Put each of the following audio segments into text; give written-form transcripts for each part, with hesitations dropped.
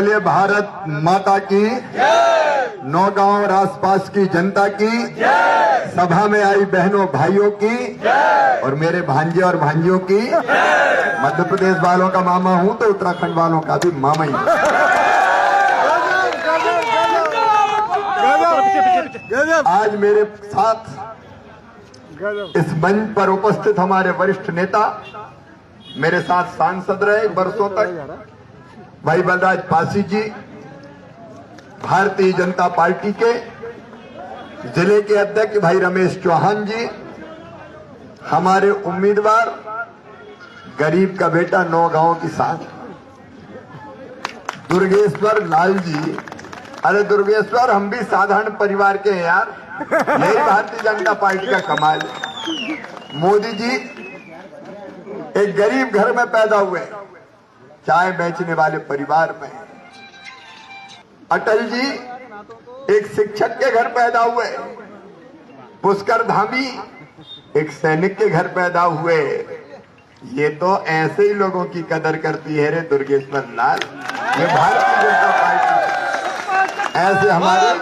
बोलिए भारत माता की, नौगांव और आसपास की जनता की, सभा में आई बहनों भाइयों की और मेरे भांजे और भांजियों की। मध्य प्रदेश वालों का मामा हूं तो उत्तराखंड वालों का भी मामा ही हूं। आज मेरे साथ इस मंच पर उपस्थित हमारे वरिष्ठ नेता, मेरे साथ सांसद रहे वर्षों तक भाई बलराज पासी जी, भारतीय जनता पार्टी के जिले के अध्यक्ष भाई रमेश चौहान जी, हमारे उम्मीदवार गरीब का बेटा नौगांव की साथ दुर्गेश्वर लाल जी। अरे दुर्गेश्वर, हम भी साधारण परिवार के हैं यार, यही भारतीय जनता पार्टी का कमाल है। मोदी जी एक गरीब घर में पैदा हुए, चाय बेचने वाले परिवार में। अटल जी एक शिक्षक के घर पैदा हुए, पुष्कर धामी एक सैनिक के घर पैदा हुए। ये तो ऐसे ही लोगों की कदर करती है रे दुर्गेश्वर लाल, ये भारतीय जनता पार्टी। ऐसे हमारे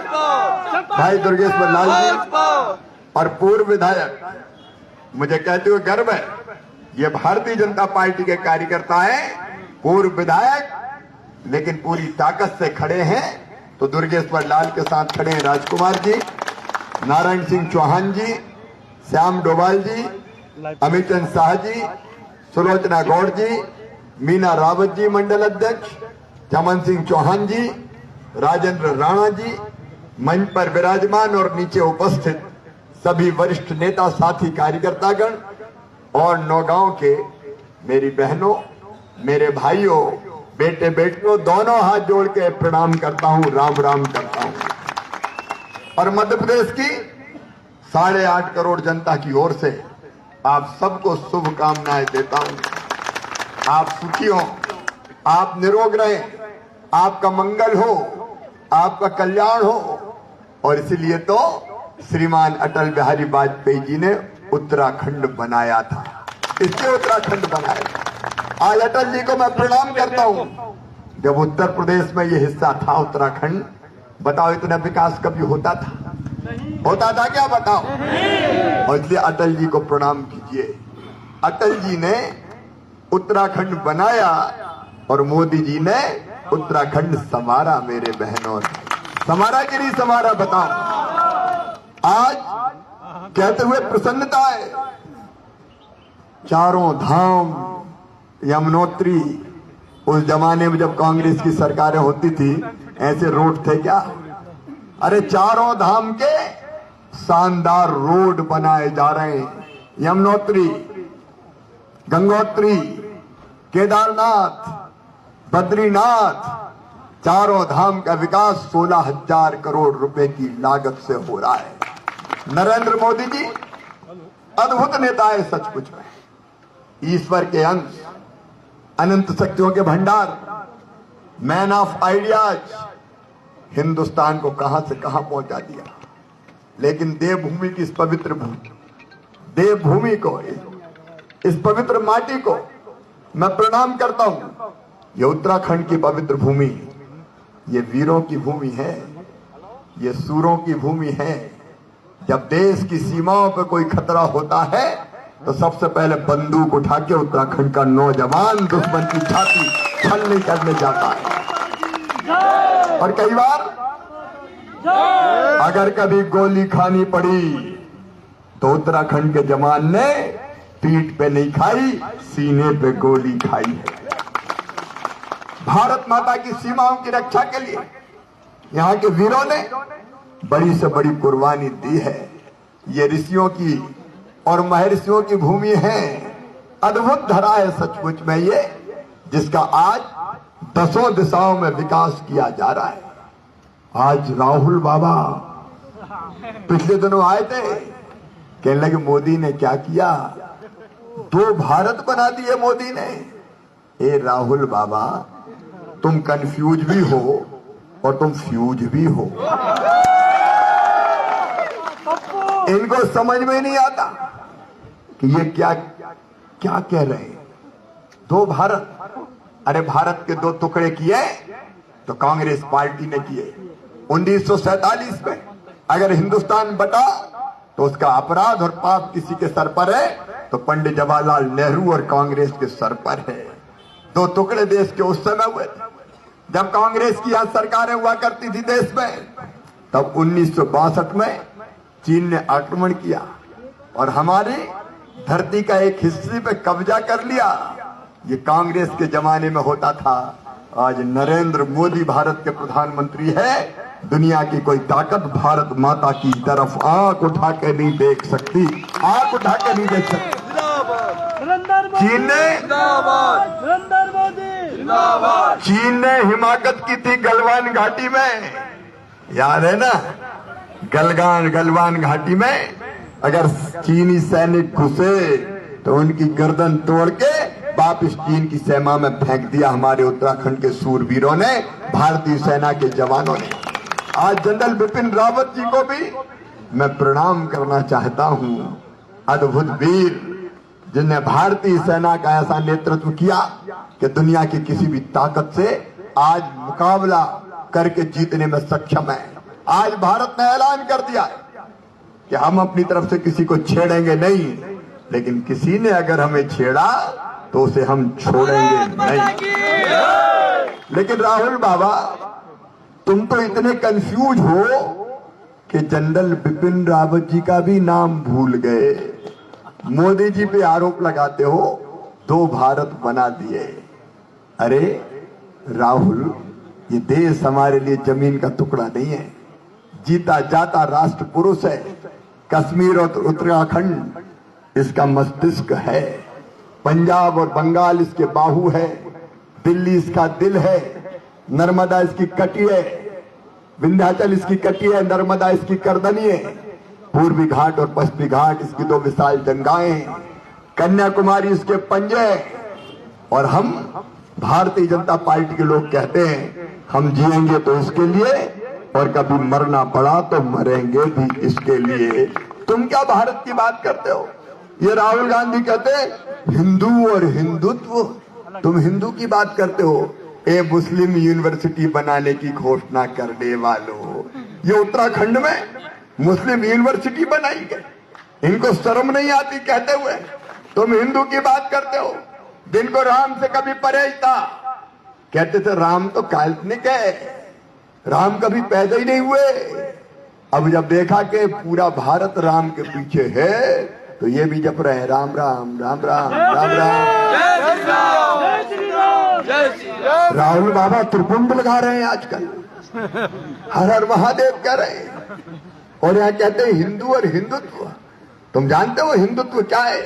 भाई दुर्गेश्वर लाल जी और पूर्व विधायक, मुझे कहते हुए गर्व है, ये भारतीय जनता पार्टी के कार्यकर्ता हैं, पूर्व विधायक, लेकिन पूरी ताकत से खड़े हैं। तो दुर्गेश्वर लाल के साथ खड़े हैं राजकुमार जी, नारायण सिंह चौहान जी, श्याम डोभाल जी, अमित चंद शाह जी, सुलोचना गौड़ जी, मीना रावत जी मंडल अध्यक्ष, चमन सिंह चौहान जी, राजेंद्र राणा जी, मंच पर विराजमान और नीचे उपस्थित सभी वरिष्ठ नेता, साथी, कार्यकर्तागण और नौगांव के मेरी बहनों, मेरे भाइयों, बेटे बेटियों, दोनों हाथ जोड़ के प्रणाम करता हूं, राम राम करता हूं। और मध्य प्रदेश की 8.5 करोड़ जनता की ओर से आप सबको शुभकामनाएं देता हूं। आप सुखी हो, आप निरोग रहें, आपका मंगल हो, आपका कल्याण हो। और इसलिए तो श्रीमान अटल बिहारी वाजपेयी जी ने उत्तराखंड बनाया था, इसलिए उत्तराखंड बनाया था। आज अटल जी को मैं प्रणाम करता हूं। जब उत्तर प्रदेश में ये हिस्सा था उत्तराखंड, बताओ इतना विकास कभी होता था? होता था क्या, बताओ? और इसलिए अटल जी को प्रणाम कीजिए। अटल जी ने उत्तराखंड बनाया और मोदी जी ने उत्तराखंड संवारा। मेरे बहनों, संवारा कि नहीं संवारा, बताओ। आज कहते हुए प्रसन्नता है, चारों धाम, यमुनोत्री। उस जमाने में जब कांग्रेस की सरकारें होती थी, ऐसे रोड थे क्या? अरे चारों धाम के शानदार रोड बनाए जा रहे हैं। यमुनोत्री, गंगोत्री, केदारनाथ, बद्रीनाथ, चारों धाम का विकास 16,000 करोड़ रुपए की लागत से हो रहा है। नरेंद्र मोदी जी अद्भुत नेता है सचमुच में, ईश्वर के अंश, अनंत शक्तियों के भंडार, मैन ऑफ आइडियाज, हिंदुस्तान को कहां से कहां पहुंचा दिया। लेकिन देवभूमि की इस पवित्र भूमि, देवभूमि को, इस पवित्र माटी को मैं प्रणाम करता हूं। ये उत्तराखंड की पवित्र भूमि, ये वीरों की भूमि है, ये सूरों की भूमि है। जब देश की सीमाओं पर कोई खतरा होता है तो सबसे पहले बंदूक उठा के उत्तराखंड का नौजवान दुश्मन की छाती छलनी करने जाता है। और कई बार अगर कभी गोली खानी पड़ी तो उत्तराखंड के जवान ने पीठ पे नहीं खाई, सीने पे गोली खाई है। भारत माता की सीमाओं की रक्षा के लिए यहाँ के वीरों ने बड़ी से बड़ी कुर्बानी दी है। ये ऋषियों की और महर्षियों की भूमि है, अद्भुत धरा है सचमुच में ये, जिसका आज 10 दिशाओं में विकास किया जा रहा है। आज राहुल बाबा पिछले दिनों आए थे, कहने लगे मोदी ने क्या किया, 2 भारत बना दिए मोदी ने। ए राहुल बाबा, तुम कंफ्यूज भी हो और तुम फ्यूज भी हो। इनको समझ में नहीं आता कि ये क्या क्या कह रहे हैं। 2 भारत, अरे भारत के 2 टुकड़े किए तो कांग्रेस पार्टी ने किए। 1947 में अगर हिंदुस्तान बटा तो उसका अपराध और पाप किसी के सर पर है तो पंडित जवाहरलाल नेहरू और कांग्रेस के सर पर है। दो टुकड़े देश के उस समय हुए थे जब कांग्रेस की यहां सरकारें हुआ करती थी देश में। तब 1962 में चीन ने आक्रमण किया और हमारी धरती का एक हिस्से पे कब्जा कर लिया। ये कांग्रेस के जमाने में होता था। आज नरेंद्र मोदी भारत के प्रधानमंत्री है। दुनिया की कोई ताकत भारत माता की तरफ आंख उठा के नहीं देख सकती, आंख उठा के नहीं देख सकती। चीन ने हिमाकत की थी गलवान घाटी में, याद है ना? गलवान घाटी में अगर चीनी सैनिक घुसे तो उनकी गर्दन तोड़ के वापिस चीन की सीमा में फेंक दिया हमारे उत्तराखंड के सूरवीरों ने, भारतीय सेना के जवानों ने। आज जनरल बिपिन रावत जी को भी मैं प्रणाम करना चाहता हूं। अद्भुत वीर जिनने भारतीय सेना का ऐसा नेतृत्व किया कि दुनिया की किसी भी ताकत से आज मुकाबला करके जीतने में सक्षम है। आज भारत ने ऐलान कर दिया कि हम अपनी तरफ से किसी को छेड़ेंगे नहीं, लेकिन किसी ने अगर हमें छेड़ा तो उसे हम छोड़ेंगे नहीं। लेकिन राहुल बाबा, तुम तो इतने कंफ्यूज हो कि जनरल बिपिन रावत जी का भी नाम भूल गए। मोदी जी पे आरोप लगाते हो 2 भारत बना दिए। अरे राहुल, ये देश हमारे लिए जमीन का टुकड़ा नहीं है, जीता जाता राष्ट्र पुरुष है। कश्मीर और उत्तराखंड इसका मस्तिष्क है, पंजाब और बंगाल इसके बाहु है, दिल्ली इसका दिल है, नर्मदा इसकी कटी है, विंध्याचल इसकी कटी है, नर्मदा इसकी करदनी है, पूर्वी घाट और पश्चिमी घाट इसकी 2 विशाल जंगाएं हैं, कन्याकुमारी इसके पंजे हैं। और हम भारतीय जनता पार्टी के लोग कहते हैं हम जिएंगे तो इसके लिए और कभी मरना पड़ा तो मरेंगे भी इसके लिए। तुम क्या भारत की बात करते हो? ये राहुल गांधी कहते हैं हिंदू और हिंदुत्व, तुम हिंदू की बात करते हो। ए मुस्लिम यूनिवर्सिटी बनाने की घोषणा करने वालों, ये उत्तराखंड में मुस्लिम यूनिवर्सिटी बनाएंगे, इनको शर्म नहीं आती कहते हुए? तुम हिंदू की बात करते हो जिनको राम से कभी परहेज था। कहते थे राम तो काल्पनिक है, राम कभी पैदा ही नहीं हुए। अब जब देखा कि पूरा भारत राम के पीछे है तो ये भी जप रहे राम राम राम राम राम राम। राहुल बाबा त्रिपुंड लगा रहे हैं आजकल, हर हर महादेव कह रहे हैं और यहाँ कहते हैं हिंदू और हिंदुत्व। तुम जानते हो हिंदुत्व क्या है?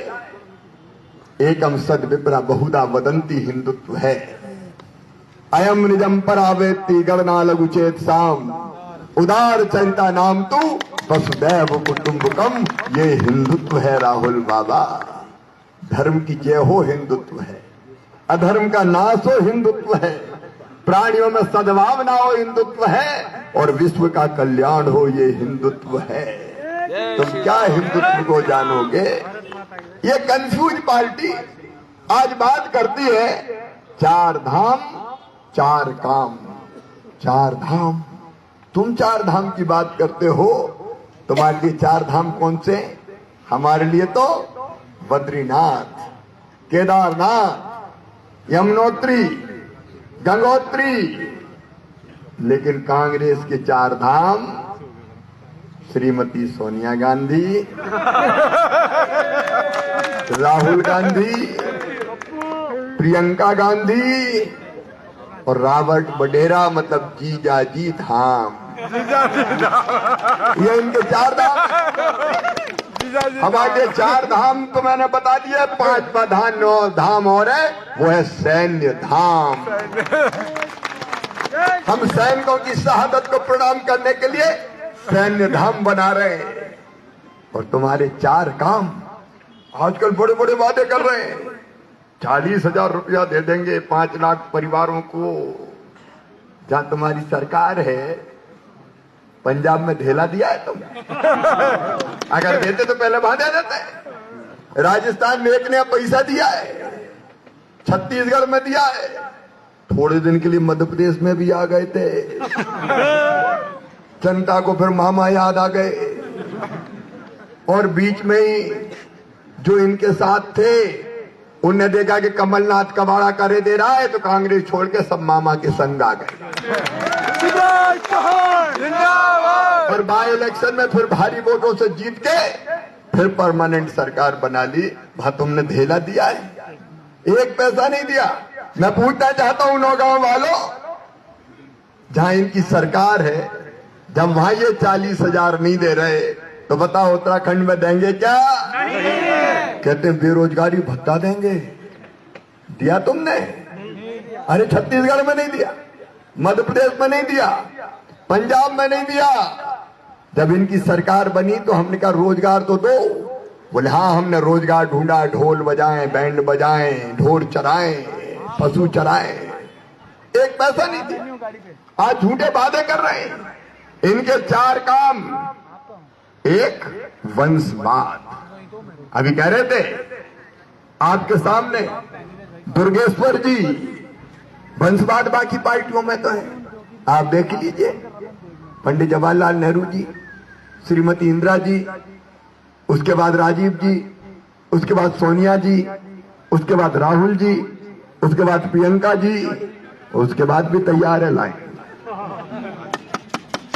एकम सद विप्रा बहुधा वदंती हिंदुत्व है। अयम निजम परावेत्ति गणना लघु चेत साम उदार चरिता नाम तू वसुदैव कुटुंबकम। ये हिंदुत्व है राहुल बाबा। धर्म की जय हो हिंदुत्व है, अधर्म का नाश हो हिंदुत्व है, प्राणियों में सद्भावना हो हिंदुत्व है और विश्व का कल्याण हो ये हिंदुत्व है। तुम क्या हिंदुत्व को जानोगे? ये कंफ्यूज पार्टी आज बात करती है 4 धाम 4 काम। 4 धाम, तुम 4 धाम की बात करते हो। तुम्हारे लिए 4 धाम कौन से? हमारे लिए तो बद्रीनाथ, केदारनाथ, यमुनोत्री, गंगोत्री। लेकिन कांग्रेस के 4 धाम श्रीमती सोनिया गांधी, राहुल गांधी, प्रियंका गांधी और रॉबर्ट वडेरा, मतलब जीजाजी धाम। ये इनके 4 धाम। हमारे 4 धाम तो मैंने बता दिया। 5वां धाम और है, वो है सैन्य धाम। हम सैनिकों की शहादत को प्रणाम करने के लिए सैन्य धाम बना रहे हैं। और तुम्हारे 4 काम आजकल बड़े बड़े वादे कर रहे हैं। 40,000 रुपया दे देंगे 5 लाख परिवारों को। जहां तुम्हारी सरकार है, पंजाब में ढेला दिया है तुम? अगर देते तो पहले वहां दे देते। राजस्थान में एक नया पैसा दिया है, छत्तीसगढ़ में दिया है, थोड़े दिन के लिए मध्य प्रदेश में भी आ गए थे। जनता को फिर मामा याद आ गए, और बीच में ही जो इनके साथ थे उनने देखा कि कमलनाथ कबाड़ा करे दे रहा है, तो कांग्रेस छोड़ के सब मामा के संग आ गए। और बाई इलेक्शन में फिर भारी वोटों से जीत के फिर परमानेंट सरकार बना ली। वहां तुमने धेला दिया है, एक पैसा नहीं दिया। मैं पूछना चाहता हूं नौगांव वालों, जहां इनकी सरकार है, जब वहां ये 40,000 नहीं दे रहे, तो बताओ उत्तराखंड में देंगे क्या? कहते हैं बेरोजगारी भत्ता देंगे। दिया तुमने? अरे छत्तीसगढ़ में नहीं दिया, मध्य प्रदेश में नहीं दिया, पंजाब में नहीं दिया। जब इनकी सरकार बनी तो हमने कहा रोजगार तो दो। बोले हाँ हमने रोजगार ढूंढा, ढोल बजाएं, बैंड बजाएं, ढोर चराएं, पशु चराएं, एक पैसा नहीं दिया। आज झूठे वादे कर रहे हैं। इनके 4 काम, एक वंशवाद। अभी कह रहे थे आपके सामने दुर्गेश्वर जी, वंशवाद बाकी पार्टियों में तो है, आप देख लीजिए। पंडित जवाहरलाल नेहरू जी, श्रीमती इंदिरा जी, उसके बाद राजीव जी, उसके बाद सोनिया जी, उसके बाद राहुल जी, उसके बाद प्रियंका जी, उसके बाद भी तैयार है लाइन।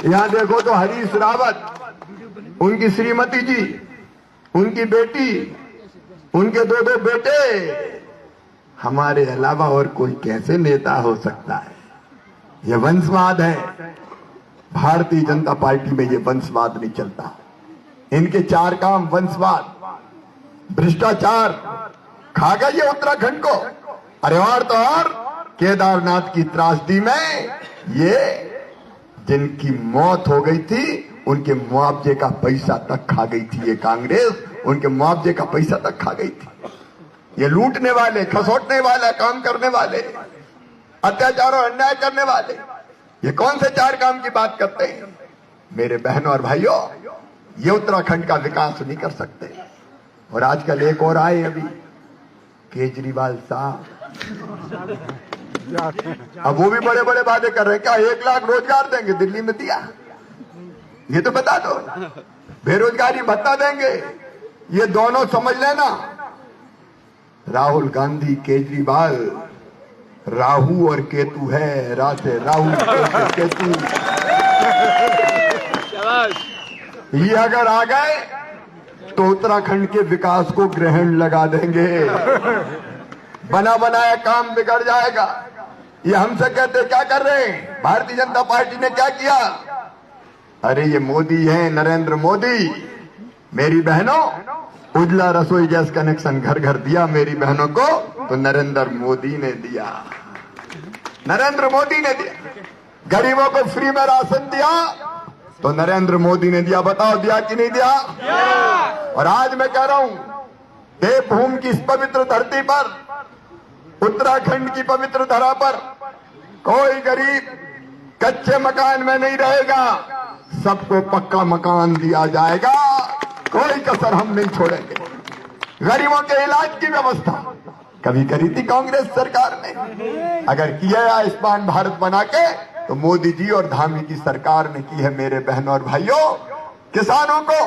यहां देखो तो हरीश रावत, उनकी श्रीमती जी, उनकी बेटी, उनके 2 बेटे। हमारे अलावा और कोई कैसे नेता हो सकता है? ये वंशवाद है। भारतीय जनता पार्टी में ये वंशवाद नहीं चलता। इनके 4 काम वंशवाद, भ्रष्टाचार, खा गए ये उत्तराखंड को। अरे और तो और केदारनाथ की त्रासदी में ये जिनकी मौत हो गई थी उनके मुआवजे का पैसा तक खा गई थी ये कांग्रेस, उनके मुआवजे का पैसा तक खा गई थी। ये लूटने वाले, खसोटने वाले, काम करने वाले, अत्याचार और अन्याय करने वाले, ये कौन से 4 काम की बात करते हैं? मेरे बहनों और भाइयों, ये उत्तराखंड का विकास नहीं कर सकते। और आजकल एक और आए अभी, केजरीवाल साहब, अब वो भी बड़े बड़े वादे कर रहे हैं। क्या 1 लाख रोजगार देंगे? दिल्ली में दिया, ये तो बता दो। बेरोजगारी भत्ता देंगे, ये दोनों समझ लेना। राहुल गांधी, केजरीवाल, राहु और केतु है, रासे राहु केतु। ये अगर आ गए तो उत्तराखंड के विकास को ग्रहण लगा देंगे, बना बनाया काम बिगड़ जाएगा। ये हमसे कहते क्या कर रहे हैं? भारतीय जनता पार्टी ने क्या किया? अरे ये मोदी है, नरेंद्र मोदी। मेरी बहनों, उजला रसोई गैस कनेक्शन घर घर दिया मेरी बहनों को, तो नरेंद्र मोदी ने दिया, नरेंद्र मोदी ने दिया। गरीबों को फ्री में राशन दिया तो नरेंद्र मोदी ने दिया। बताओ दिया कि नहीं दिया? और आज मैं कह रहा हूं, देवभूमि की इस पवित्र धरती पर, उत्तराखंड की पवित्र धरा पर कोई गरीब कच्चे मकान में नहीं रहेगा, सबको पक्का मकान दिया जाएगा। कोई कसर हम नहीं छोड़ेंगे। गरीबों के इलाज की व्यवस्था कभी करी थी कांग्रेस सरकार ने? अगर किया आयुष्मान भारत बना के, तो मोदी जी और धामी की सरकार ने की है। मेरे बहनों और भाइयों, किसानों को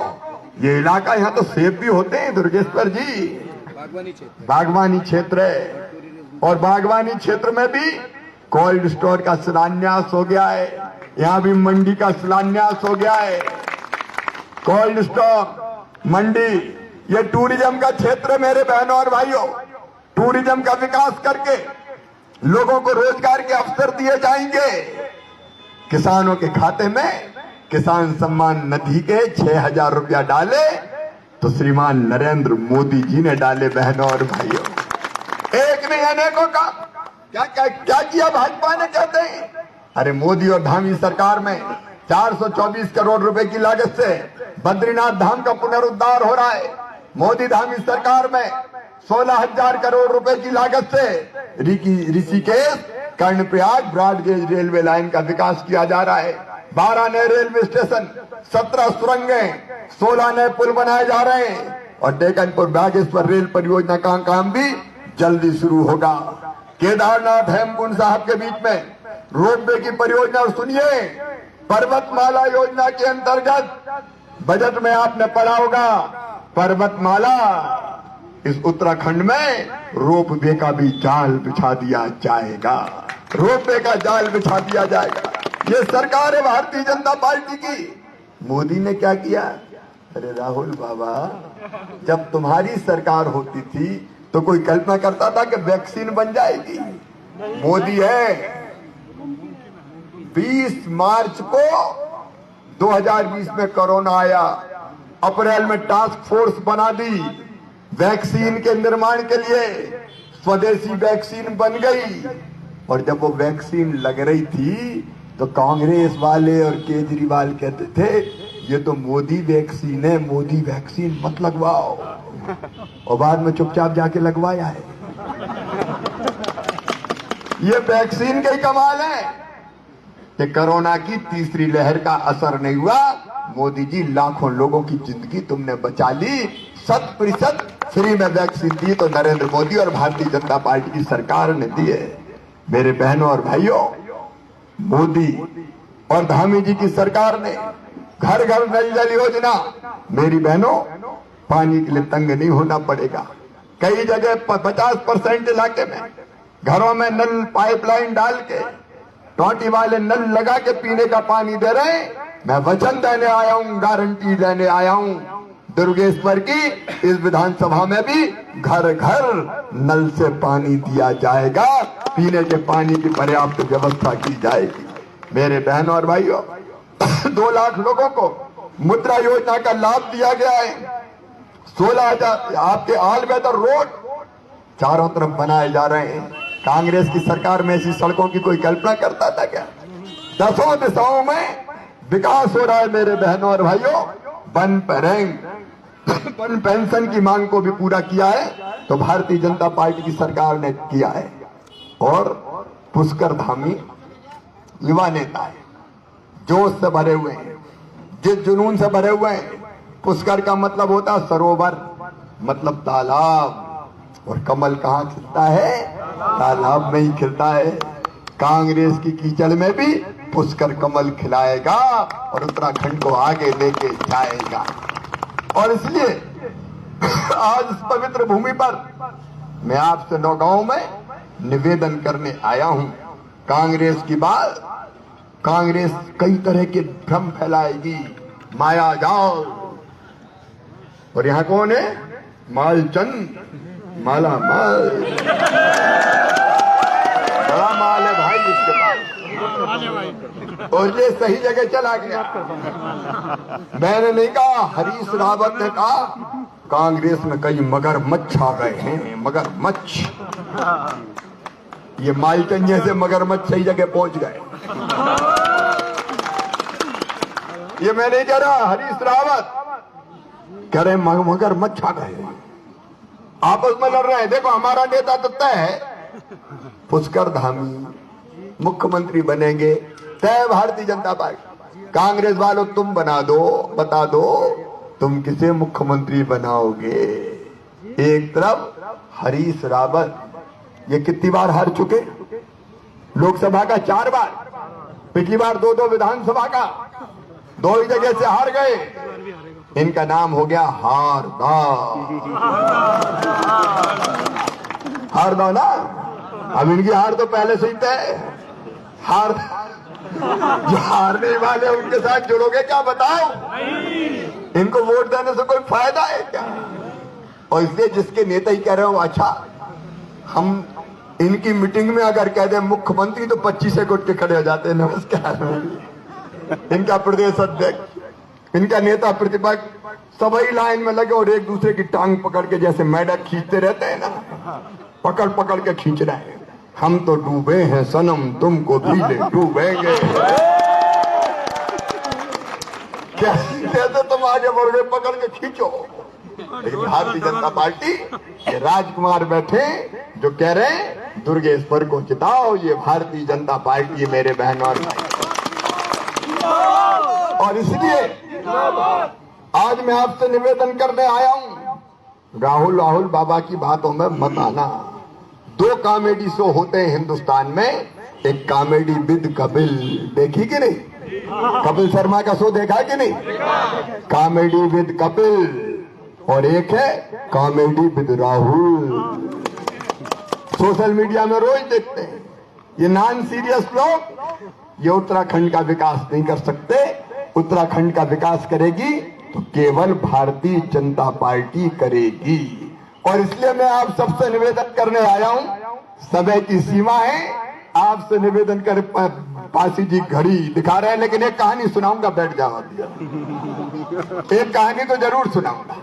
ये इलाका, यहाँ तो सेब भी होते हैं दुर्गेश्वर जी, बागवानी क्षेत्र है, और बागवानी क्षेत्र में भी कोल्ड स्टोर का शिलान्यास हो गया है। यहाँ भी मंडी का शिलान्यास हो गया है। कोल्ड स्टोर, मंडी, ये टूरिज्म का क्षेत्र है मेरे बहनों और भाइयों। टूरिज्म का विकास करके लोगों को रोजगार के अवसर दिए जाएंगे। किसानों के खाते में किसान सम्मान निधि के 6,000 रुपया डाले तो श्रीमान नरेंद्र मोदी जी ने डाले। बहनों और भाइयों, एक नहीं अनेकों का क्या क्या क्या किया भाजपा ने? कहते हैं अरे मोदी और धामी सरकार में 424 करोड़ रुपए की लागत से बद्रीनाथ धाम का पुनरुद्धार हो रहा है। मोदी धामी सरकार में 16,000 करोड़ रुपए की लागत से Rishikesh, Karnaprayag broad gauge railway line का विकास किया जा रहा है। 12 नए रेलवे स्टेशन, 17 सुरंगें, 16 नए पुल बनाए जा रहे हैं, और डेकनपुर बागेश्वर रेल परियोजना का काम भी जल्दी शुरू होगा। केदारनाथ हेमकुंड साहब के बीच में रोपवे की परियोजना। और सुनिए, पर्वतमाला योजना के अंतर्गत बजट में आपने पढ़ा होगा, पर्वतमाला इस उत्तराखंड में रोपवे का भी जाल बिछा दिया जाएगा, रोपवे का जाल बिछा दिया जाएगा। ये सरकार है भारतीय जनता पार्टी की। मोदी ने क्या किया? अरे राहुल बाबा, जब तुम्हारी सरकार होती थी तो कोई कल्पना करता था कि वैक्सीन बन जाएगी? मोदी है 20 मार्च को 2020 में कोरोना आया, अप्रैल में टास्क फोर्स बना दी वैक्सीन के निर्माण के लिए, स्वदेशी वैक्सीन बन गई। और जब वो वैक्सीन लग रही थी तो कांग्रेस वाले और केजरीवाल कहते थे ये तो मोदी वैक्सीन है, मोदी वैक्सीन मत लगवाओ। और बाद में चुपचाप जाके लगवाया है। ये वैक्सीन का ही कमाल है कि कोरोना की तीसरी लहर का असर नहीं हुआ। मोदी जी, लाखों लोगों की जिंदगी तुमने बचा ली, 100% फ्री में वैक्सीन दी तो नरेंद्र मोदी और भारतीय जनता पार्टी की सरकार ने दी है। मेरे बहनों और भाइयों, मोदी और धामी जी की सरकार ने घर घर नल जल योजना। मेरी बहनों, पानी के लिए तंग नहीं होना पड़ेगा। कई जगह 50% इलाके में घरों में नल पाइपलाइन डाल के टोटी वाले नल लगा के पीने का पानी दे रहे हैं। मैं वचन देने आया हूं, गारंटी देने आया हूं, दुर्गेश्वर की इस विधानसभा में भी घर घर नल से पानी दिया जाएगा, पीने के पानी की पर्याप्त व्यवस्था की जाएगी। मेरे बहनों और भाइयों, 2 लाख लोगों को मुद्रा योजना का लाभ दिया गया है। 16,000 आपके आल बेहतर रोड चारों तरफ बनाए जा रहे हैं। कांग्रेस की सरकार में ऐसी सड़कों की कोई कल्पना करता था क्या? 10 दिशाओं में विकास हो रहा है। मेरे बहनों और भाइयों, वन पेंशन की मांग को भी पूरा किया है तो भारतीय जनता पार्टी की सरकार ने किया है। और पुष्कर धामी युवा नेता है, जोश से भरे हुए हैं, जिस जुनून से भरे हुए हैं। पुष्कर का मतलब होता है सरोवर, मतलब तालाब। और कमल कहाँ खिलता है? तालाब में ही खिलता है। कांग्रेस की कीचड़ में भी पुष्कर कमल खिलाएगा और उत्तराखंड को आगे लेके जाएगा। और इसलिए आज इस पवित्र भूमि पर मैं आपसे नौगांव में निवेदन करने आया हूं। कांग्रेस की बात, कांग्रेस कई तरह के भ्रम फैलाएगी, माया जाल। और यहां कौन है? मालचंद, माला माल, बड़ा माल है भाई इसके पास। और ये सही जगह चला गया। मैंने नहीं कहा, हरीश रावत ने कहा कांग्रेस में कई मगरमच्छ आ गए हैं, मगरमच्छ। ये मालचंद जैसे मगरमच्छ सही जगह पहुंच गए। ये मैं नहीं कह रहा, हरीश रावत कह रहे मगरमच्छ आ गए, आपस में लड़ रहे हैं। देखो हमारा नेता तो तय है, पुष्कर धामी मुख्यमंत्री बनेंगे, तय भारतीय जनता पार्टी। कांग्रेस वालों तुम बना दो, बता दो तुम किसे मुख्यमंत्री बनाओगे। एक तरफ हरीश रावत, ये कितनी बार हार चुके? लोकसभा का 4 बार, पिछली बार 2 विधानसभा का, 2 ही जगह से हार गए। इनका नाम हो गया हारदा। हारदा ना, अब इनकी हार तो पहले से ही तय। हार जो हारने वाले उनके साथ जुड़ोगे क्या? बताओ, इनको वोट देने से कोई फायदा है क्या? और इसलिए जिसके नेता ही कह रहे हो, अच्छा हम इनकी मीटिंग में अगर कह दें मुख्यमंत्री तो 25 से उठ के खड़े हो जाते हैं। नमस्कार। इनका प्रदेश अध्यक्ष, इनका नेता प्रतिपक्ष सभी लाइन में लगे और एक दूसरे की टांग पकड़ के जैसे मेढक खींचते रहते हैं ना, पकड़ पकड़ के खींच रहे हैं। हम तो डूबे हैं सनम, तुमको भी ले डूबेंगे। कैसे तुम आगे बढ़ गए, पकड़ के खींचो। लेकिन भारतीय जनता पार्टी ये राजकुमार बैठे जो कह रहे हैं दुर्गेश्वर को जिताओ। ये भारतीय जनता पार्टी है मेरे बहनों और भाई। और इसलिए आज मैं आपसे निवेदन करने आया हूं, राहुल बाबा की बातों में मत आना। दो कॉमेडी शो होते हैं हिंदुस्तान में, एक कॉमेडी विद कपिल, देखी कि नहीं? कपिल शर्मा का शो देखा कि नहीं? कॉमेडी विद कपिल, और एक है comedy with Rahul. Social media में रोज देखते हैं। ये नॉन सीरियस लोग ये उत्तराखंड का विकास नहीं कर सकते। उत्तराखंड का विकास करेगी तो केवल भारतीय जनता पार्टी करेगी। और इसलिए मैं आप सबसे निवेदन करने आया हूं, समय की सीमा है, आपसे निवेदन कर, पासी जी घड़ी दिखा रहे हैं, लेकिन एक कहानी सुनाऊंगा, बैठ जाओ। एक कहानी तो जरूर सुनाऊंगा,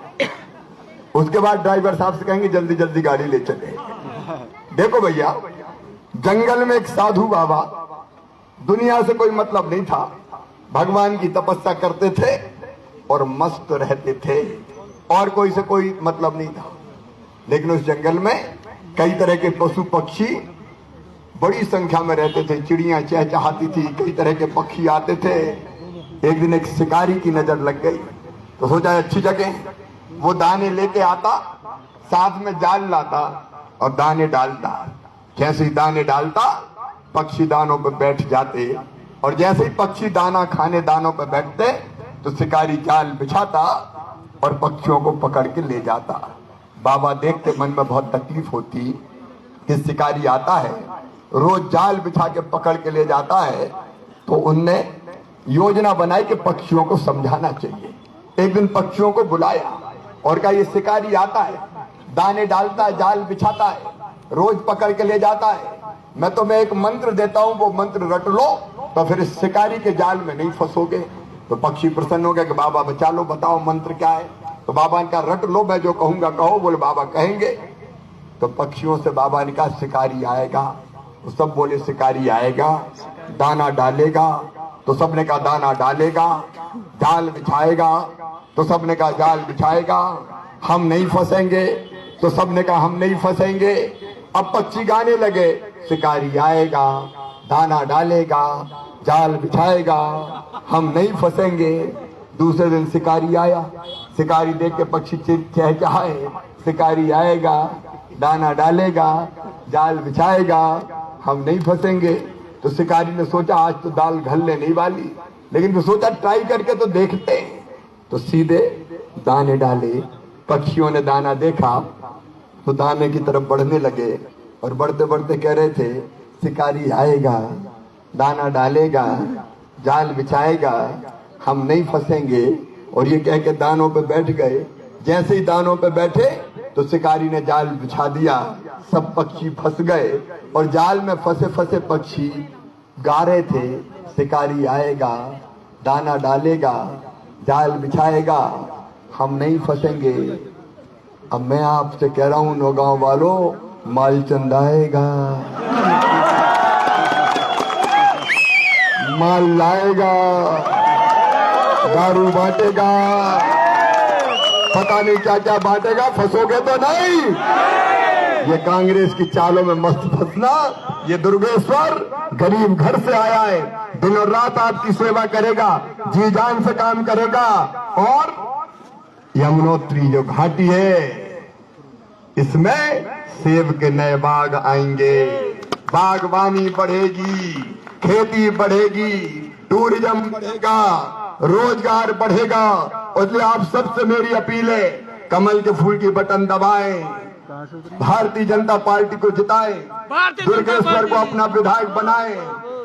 उसके बाद ड्राइवर साहब से कहेंगे जल्दी जल्दी गाड़ी ले चले। देखो भैया, जंगल में एक साधु बाबा, दुनिया से कोई मतलब नहीं था, भगवान की तपस्या करते थे और मस्त रहते थे, और कोई से कोई मतलब नहीं था। लेकिन उस जंगल में कई तरह के पशु पक्षी बड़ी संख्या में रहते थे, चिड़ियां चहचहाती थी, कई तरह के पक्षी आते थे। एक दिन एक शिकारी की नजर लग गई, तो सोचा अच्छी जगह, वो दाने लेके आता, साथ में जाल लाता और दाने डालता। जैसे ही दाने डालता, पक्षी दानों पर बैठ जाते, और जैसे ही पक्षी दाना खाने दानों पर बैठते तो शिकारी जाल बिछाता और पक्षियों को पकड़ के ले जाता। बाबा देखते मन में बहुत तकलीफ होती कि शिकारी आता है, रोज जाल बिछा के पकड़ के ले जाता है, तो उनने योजना बनाई कि पक्षियों को समझाना चाहिए। एक दिन पक्षियों को बुलाया और कहा, ये शिकारी आता है, दाने डालता है, जाल बिछाता है, रोज पकड़ के ले जाता है, मैं तुम्हें एक मंत्र देता हूं, वो मंत्र रट लो तो फिर इस शिकारी के जाल में नहीं फंसोगे। तो पक्षी प्रसन्न हो गया कि बाबा बचा लो, बताओ मंत्र क्या है। तो बाबा ने कहा, रट लो, मैं जो कहूंगा कहो। बोले बाबा कहेंगे। तो पक्षियों से बाबा ने कहा, शिकारी आएगा। तो सब बोले शिकारी आएगा, दाना डालेगा। तो सबने कहा दाना डालेगा। जाल बिछाएगा। तो सबने कहा जाल बिछाएगा। हम नहीं फंसेंगे। तो सबने कहा हम नहीं फंसेंगे। अब पक्षी गाने लगे, शिकारी आएगा, दाना डालेगा, जाल बिछाएगा, हम नहीं फंसेंगे। दूसरे दिन शिकारी आया, शिकारी देख के पक्षी चहचहाए, शिकारी आएगा, दाना डालेगा, जाल बिछाएगा, हम नहीं फंसेंगे। तो शिकारी ने सोचा आज तो दाल घलने नहीं वाली, लेकिन तो सोचा ट्राई करके तो देखते हैं। तो सीधे दाने डाले, पक्षियों ने दाना देखा तो दाने की तरफ बढ़ने लगे, और बढ़ते बढ़ते कह रहे थे शिकारी आएगा, दाना डालेगा, जाल बिछाएगा, हम नहीं फंसेंगे। और ये कह के दानों पे बैठ गए। जैसे ही दानों पे बैठे तो शिकारी ने जाल बिछा दिया, सब पक्षी फंस गए, और जाल में फंसे फंसे पक्षी गा रहे थे, शिकारी आएगा, दाना डालेगा, जाल बिछाएगा, हम नहीं फंसेंगे। अब मैं आपसे कह रहा हूं नौगांव वालों, मालचंद आएगा, माल लाएगा, दारू बांटेगा, पता नहीं क्या क्या बांटेगा, फंसोगे तो नहीं। ये कांग्रेस की चालों में मस्त फंसना। ये दुर्गेश्वर गरीब घर से आया है, दिन और रात आपकी सेवा करेगा, जी जान से काम करेगा। और यमुनोत्री जो घाटी है, इसमें सेब के नए बाग आएंगे, बागवानी बढ़ेगी, खेती बढ़ेगी, टूरिज्म बढ़ेगा, रोजगार बढ़ेगा। इसलिए आप सबसे मेरी अपील है, कमल के फूल की बटन दबाएं, भारतीय जनता पार्टी को जिताएं, दुर्गेश्वर को अपना विधायक बनाएं,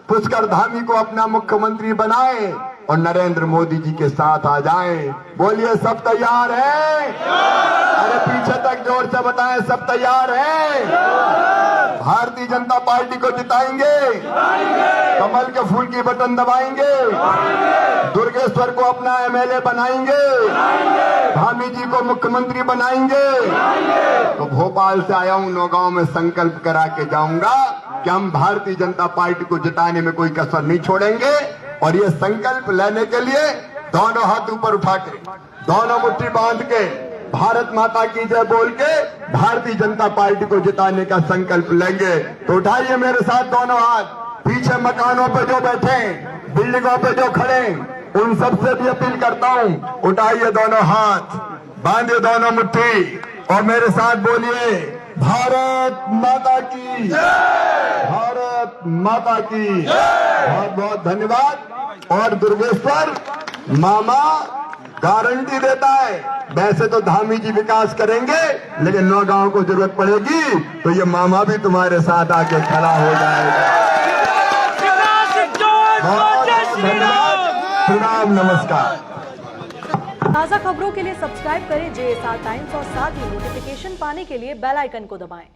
पुष्कर धामी को अपना मुख्यमंत्री बनाएं, और नरेंद्र मोदी जी के साथ आ जाएं। बोलिए सब तैयार हैं? अरे पीछे तक जोर से बताएं, सब तैयार हैं? भारतीय जनता पार्टी को जिताएंगे, कमल के फूल की बटन दबाएंगे, दुर्गेश्वर को अपना एमएलए बनाएंगे, धामी जी को मुख्यमंत्री बनाएंगे। तो भोपाल से आया हूं, नौगांव में संकल्प करा के जाऊंगा कि हम भारतीय जनता पार्टी को जिताने में कोई कसर नहीं छोड़ेंगे। और ये संकल्प लेने के लिए दोनों हाथ ऊपर उठा के, दोनों मुट्ठी बांध के, भारत माता की जय बोल के भारतीय जनता पार्टी को जिताने का संकल्प लेंगे। तो उठाइए मेरे साथ दोनों हाथ। पीछे मकानों पे जो बैठे, बिल्डिंगों पे जो खड़े, उन सबसे भी अपील करता हूं, उठाइए दोनों हाथ, बांधिए दोनों मुट्ठी और मेरे साथ बोलिए भारत माता की भारत माता की बहुत बहुत धन्यवाद। और दुर्गेश्वर मामा गारंटी देता है, वैसे तो धामी जी विकास करेंगे, लेकिन 9 गांव को जरूरत पड़ेगी तो ये मामा भी तुम्हारे साथ आके खड़ा हो जाएगा। धन्यवाद, प्रणाम, नमस्कार। ताज़ा खबरों के लिए सब्सक्राइब करें JSR टाइम्स और साथ ही नोटिफिकेशन पाने के लिए बेल आइकन को दबाएं।